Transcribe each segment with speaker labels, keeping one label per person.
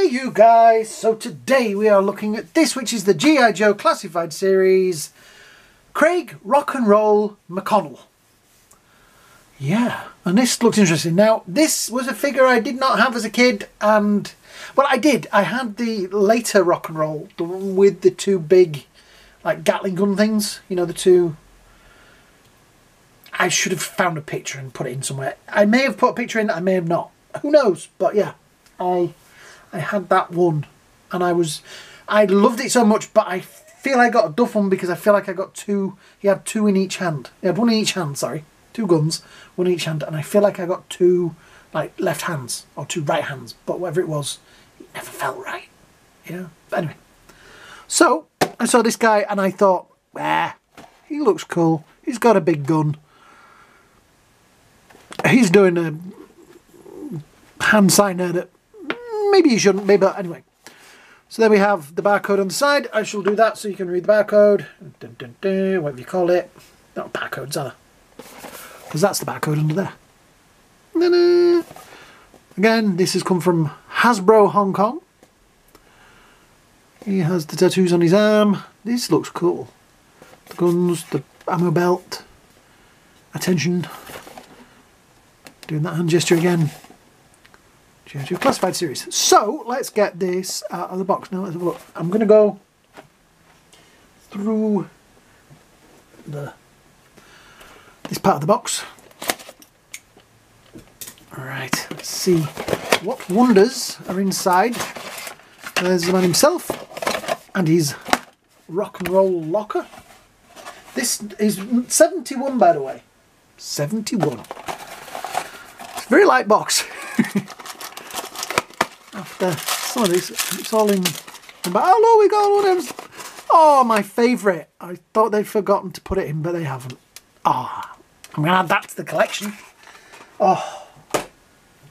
Speaker 1: Hey you guys, so today we are looking at this, which is the G.I Joe classified series, Craig Rock and Roll McConnell. Yeah, and this looks interesting. Now, this was a figure I did not have as a kid, and, well, I did. I had the later Rock and Roll, the one with the two big, like, Gatling gun things. You know, the two... I should have found a picture and put it in somewhere. I may have put a picture in, I may have not. Who knows? But yeah, I had that one, and I loved it so much, but I feel I got a duff one because I feel like I got two. He had two in each hand. He had one in each hand, sorry. Two guns, one in each hand, and I feel like I got two, like, left hands, or two right hands, but whatever it was, it never felt right. Yeah. But anyway. So, I saw this guy, and I thought, he looks cool. He's got a big gun. He's doing a hand signer that maybe you shouldn't be, but anyway. So then we have the barcode on the side. I shall do that so you can read the barcode. Dun, dun, dun, whatever you call it. Not barcodes, are they? Because that's the barcode under there. Ta-da! Again, this has come from Hasbro Hong Kong. He has the tattoos on his arm. This looks cool. The guns, the ammo belt. Attention. Doing that hand gesture again. G.I Joe classified series. So let's get this out of the box. Now let's have a look. I'm going to go through this part of the box. Alright, let's see what wonders are inside. There's the man himself and his rock and roll locker. This is 71, by the way. 71. It's a very light box. After some of this, it's all in. Oh no, we got one of those. Oh, my favourite. I thought they'd forgotten to put it in, but they haven't. Ah, I'm going to add that to the collection. Oh,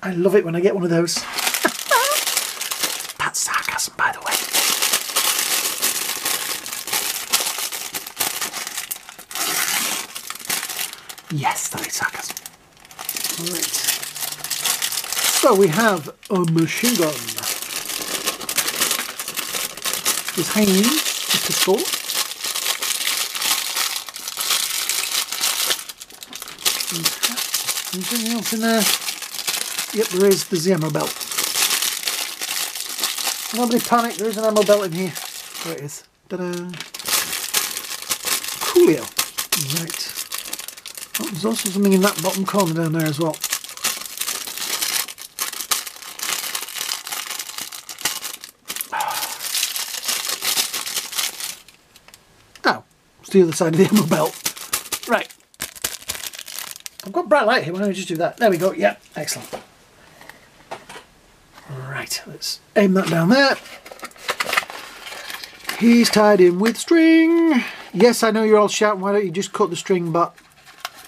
Speaker 1: I love it when I get one of those. That's sarcasm, by the way. Yes, that is sarcasm. Right. So we have a machine gun. This hanging, a pistol. Anything else in there? Yep, there is. There's the ammo belt. Nobody panic, there is an ammo belt in here. There it is. Ta-da! Coolio. Right. Oh, there's also something in that bottom corner down there as well. The other side of the ammo belt. Right. I've got bright light here. Why don't we just do that? There we go. Yeah, excellent. Right, let's aim that down there. He's tied in with string. Yes, I know you're all shouting, why don't you just cut the string, but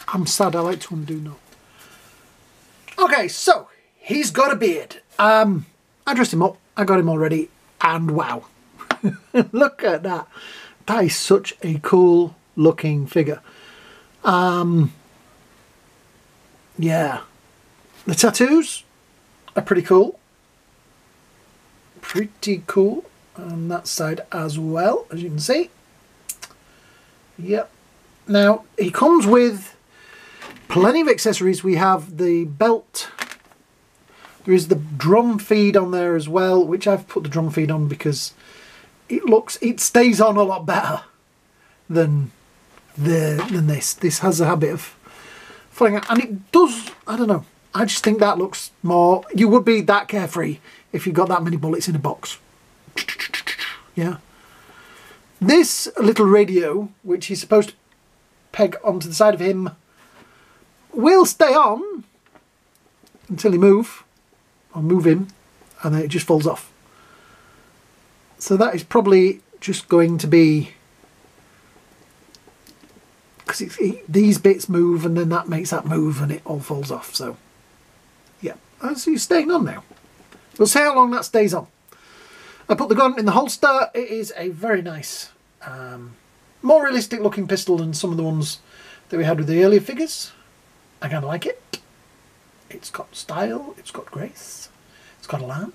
Speaker 1: I'm sad, I like to undo now. Okay, so he's got a beard. I dressed him up. I got him all ready, and wow. Look at that. That is such a cool looking figure. Yeah. The tattoos are pretty cool. Pretty cool on that side as well, as you can see. Yep. Now, he comes with plenty of accessories. We have the belt. There is the drum feed on there as well, which I've put the drum feed on because it stays on a lot better than this. This has a habit of falling out, and it does, I don't know, I just think that looks more, you would be that carefree if you got that many bullets in a box. Yeah. This little radio, which is supposed to peg onto the side of him, will stay on until you move, or move him, and then it just falls off. So that is probably just going to be, because these bits move and then that makes that move and it all falls off. So yeah, so it's staying on now. We'll see how long that stays on. I put the gun in the holster. It is a very nice, more realistic looking pistol than some of the ones that we had with the earlier figures. I kind of like it. It's got style, it's got grace, it's got a line.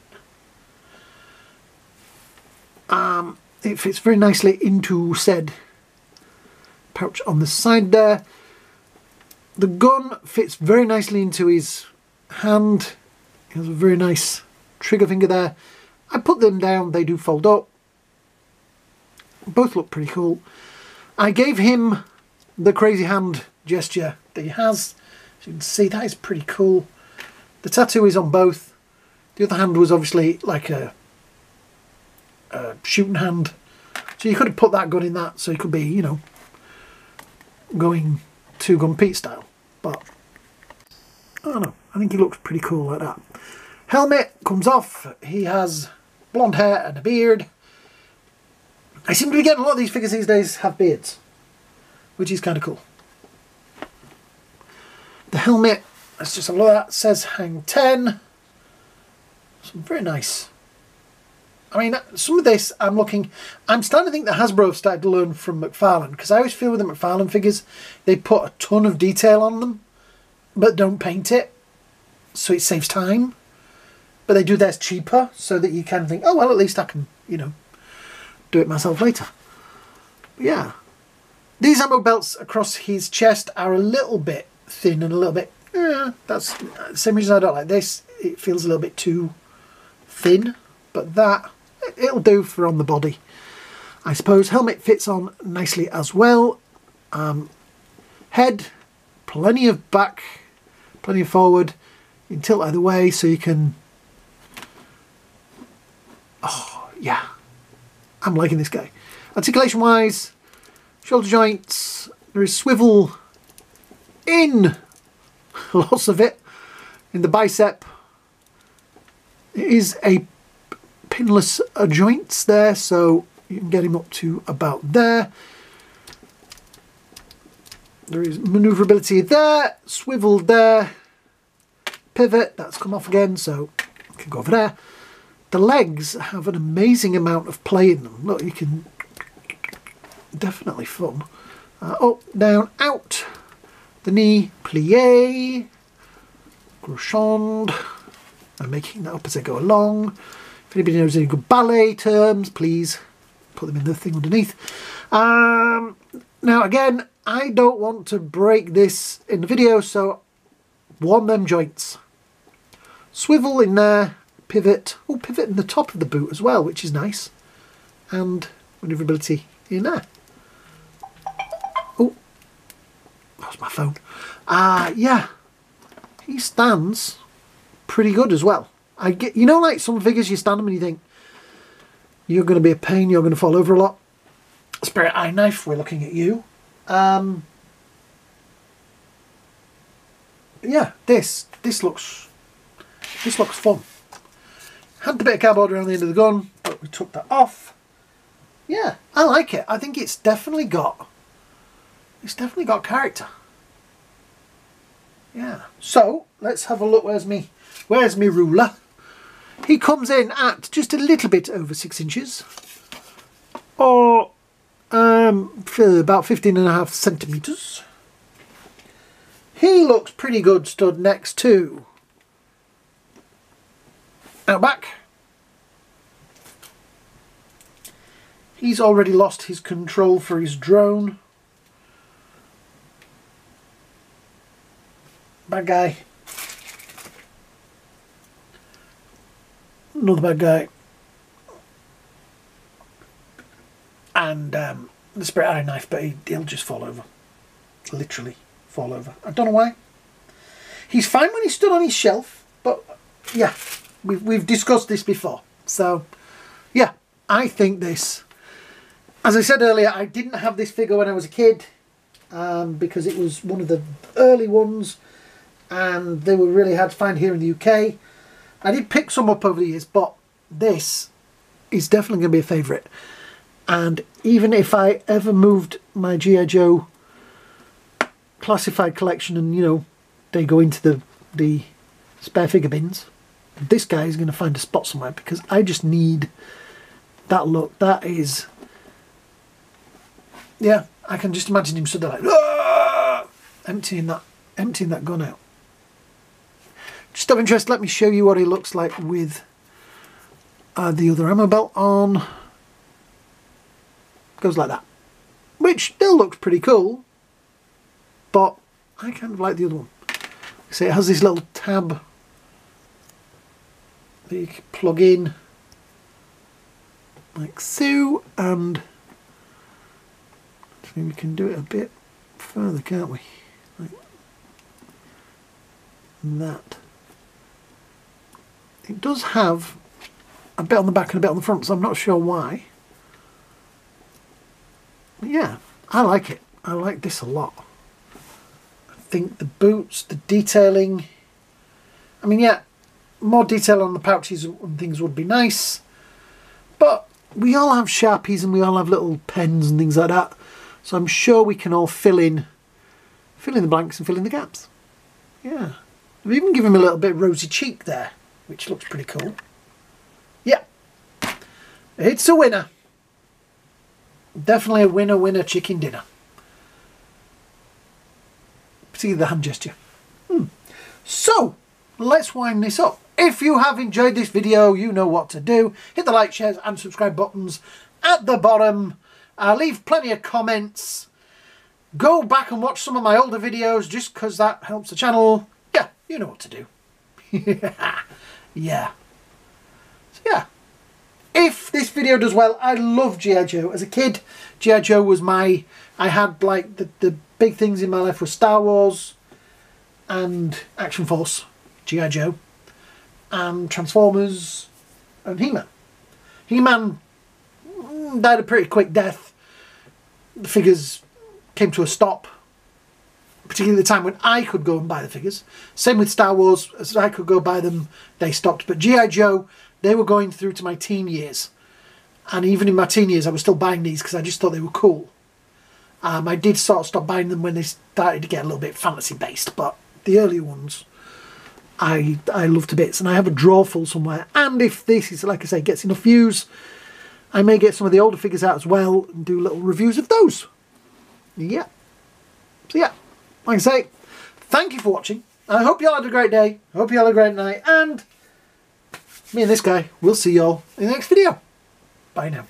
Speaker 1: It fits very nicely into said pouch on the side there. The gun fits very nicely into his hand. He has a very nice trigger finger there. I put them down, they do fold up. Both look pretty cool. I gave him the crazy hand gesture that he has. As you can see, that is pretty cool. The tattoo is on both. The other hand was obviously like a shooting hand. So you could have put that gun in that, so he could be, you know, going two-gun Pete style. But, I don't know, I think he looks pretty cool like that. Helmet comes off. He has blonde hair and a beard. I seem to be getting a lot of these figures these days have beards, which is kind of cool. The helmet, let's just have a look at that, says hang 10. Some very nice. I mean, some of this I'm starting to think that Hasbro have started to learn from McFarlane, because I always feel with the McFarlane figures, they put a ton of detail on them, but don't paint it, so it saves time. But they do theirs cheaper, so that you can think, oh, well, at least I can, you know, do it myself later. But yeah. These ammo belts across his chest are a little bit thin and a little bit, that's the same reason I don't like this. It feels a little bit too thin, but that, it'll do for on the body, I suppose. Helmet fits on nicely as well. Head, plenty of back, plenty of forward. You can tilt either way, so you can... Oh, yeah. I'm liking this guy. Articulation wise, shoulder joints, there is swivel in lots of it in the bicep. It is a pinless joints there, so you can get him up to about there. There is maneuverability there, swivel there, pivot, that's come off again, so you can go over there. The legs have an amazing amount of play in them. Look, you can... Definitely fun. Up, down, out. The knee, plie. Grochand. I'm making that up as I go along. If anybody knows any good ballet terms, please put them in the thing underneath. Now, again, I don't want to break this in the video, so warm them joints. Swivel in there. Pivot. Oh, pivot in the top of the boot as well, which is nice. And maneuverability in there. Oh, that was my phone. Yeah, he stands pretty good as well. I get, you know, like some figures you stand them and you think you're going to be a pain, you're going to fall over a lot. Spirit Eye Knife, we're looking at you. Yeah, this looks fun. Had the bit of cardboard around the end of the gun, but we took that off. Yeah, I like it. I think it's definitely got character. Yeah. So let's have a look. Where's me ruler? He comes in at just a little bit over 6 inches, or about 15.5 centimeters. He looks pretty good stood next to Outback. He's already lost his control for his drone. Bad guy. Another bad guy. And the Spirit Eye Knife, but he'll just fall over. Literally fall over. I don't know why. He's fine when he stood on his shelf, but yeah, we've discussed this before. So yeah, I think this, as I said earlier, I didn't have this figure when I was a kid because it was one of the early ones and they were really hard to find here in the UK. I did pick some up over the years, but this is definitely going to be a favourite. And even if I ever moved my G.I Joe classified collection and, you know, they go into the spare figure bins, this guy is going to find a spot somewhere because I just need that look. That is, yeah, I can just imagine him sort of like emptying that gun out. Just of interest, let me show you what he looks like with the other ammo belt on. goes like that, which still looks pretty cool, but I kind of like the other one. So it has this little tab that you can plug in like so, and I think we can do it a bit further, can't we? Like that. It does have a bit on the back and a bit on the front, so I'm not sure why. But yeah, I like it. I like this a lot. I think the boots, the detailing, I mean, yeah, more detail on the pouches and things would be nice, but we all have Sharpies and we all have little pens and things like that, so I'm sure we can all fill in the blanks and fill in the gaps. Yeah, I've even given him a little bit of rosy cheek there, which looks pretty cool. Yeah, it's a winner. Definitely a winner chicken dinner. Particularly the hand gesture. So, let's wind this up. If you have enjoyed this video, you know what to do. Hit the like, shares and subscribe buttons at the bottom. Leave plenty of comments. Go back and watch some of my older videos just because that helps the channel. Yeah, you know what to do. Yeah. So yeah. If this video does well, I love G.I Joe. As a kid, G.I Joe was I had like the big things in my life were Star Wars and Action Force, G.I Joe, and Transformers and He-Man. He-Man died a pretty quick death. The figures came to a stop, particularly at the time when I could go and buy the figures. Same with Star Wars, as I could go buy them, they stopped. But G.I Joe, they were going through to my teen years. And even in my teen years, I was still buying these because I just thought they were cool. I did sort of stop buying them when they started to get a little bit fantasy based, but the earlier ones I love to bits, and I have a drawer full somewhere. And if this is, like I say, gets enough views, I may get some of the older figures out as well and do little reviews of those. Yeah. So yeah, like I say, thank you for watching. I hope you all had a great day. I hope you all had a great night, and me and this guy, we'll see you all in the next video. Bye now.